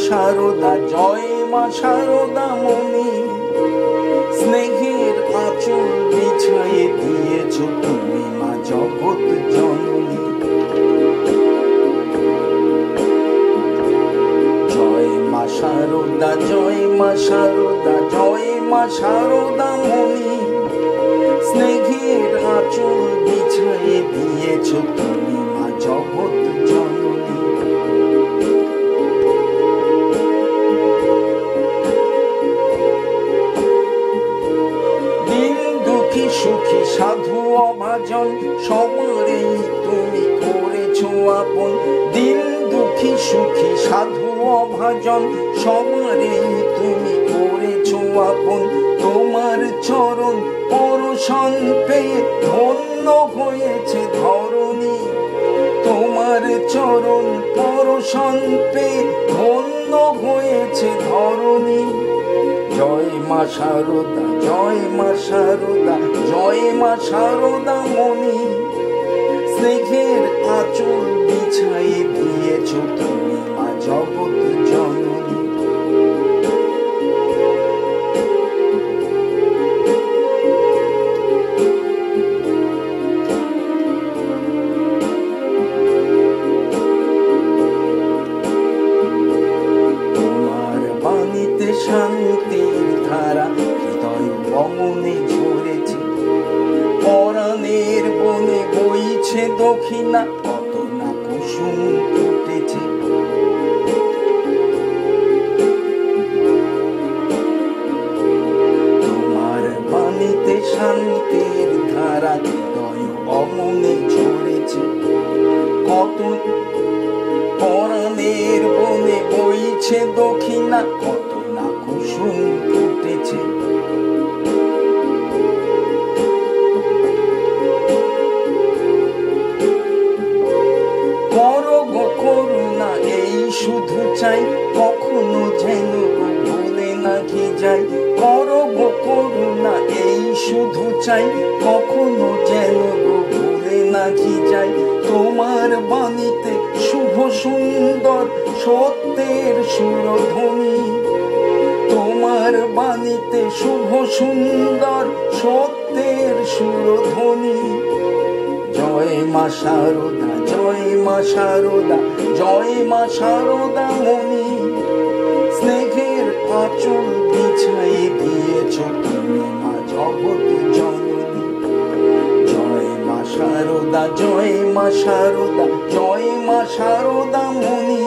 শারদা, জয় মা শারদা মনি। স্নেহের আঁচল বিছায়ে দিয়েছ তুমি মা জগৎ জননী। জয় মা শারদা, জয় মা শারদা, জয় মা শারদা মনি। স্নেহের আঁচল বিছায়ে দিয়েছ তুমি মা জগৎ জননী। দিন দুঃখী সুখী সাধু অভাজন সবারই তুমি করেছ আপন। দিন দুঃখী সুখী সাধু অভাজন সবারই তুমি করেছ আপন। তোমার চরণ পরশন পেয়ে ধন্য হয়েছে ধরণী। তোমার চরণ পরশন পেয়ে ধন্য হয়েছে ধরণী। জয় মা শারদা, জয় মা শারদা, জয় মা শারদা মনি। স্নেহের আঁচল বিছায়ে দিয়েছ তুমি মা জগৎ জননী। তোমার বাণীতে শান্তির ধারা হৃদয় বমনে ঝরেছে। পরাণের বনে বইছে দক্ষিণা, কত না কুসুম ফুটেছে। তোমার বাণীতে শান্তির ধারা হৃদয় বমনে ঝরেছে। কত পরাণের বনে বইছে দক্ষিণা, কত না কুসুম ফুটেছে। করো গো করুণা এই শুধু চাই, কখনো যেন ভুলে নাকি যাই। করো গো করুণা এই শুধু চাই, কখনো যেন ভুলে নাকি যাই। তোমার বাণীতে শুভ সুন্দর সত্যের সুরধ্বনি। তোমার বাণীতে শুভ সুন্দর সত্যের সুরধ্বনি। জয় মা শারদা, জয় মা শারদা, জয় মা শারদা মনি। স্নেহের আঁচল বিছায়ে দিয়েছ তুমি মা জগৎ জননী। জয় মা শারদা, জয় মা শারদা, জয় মা শারদা মনি।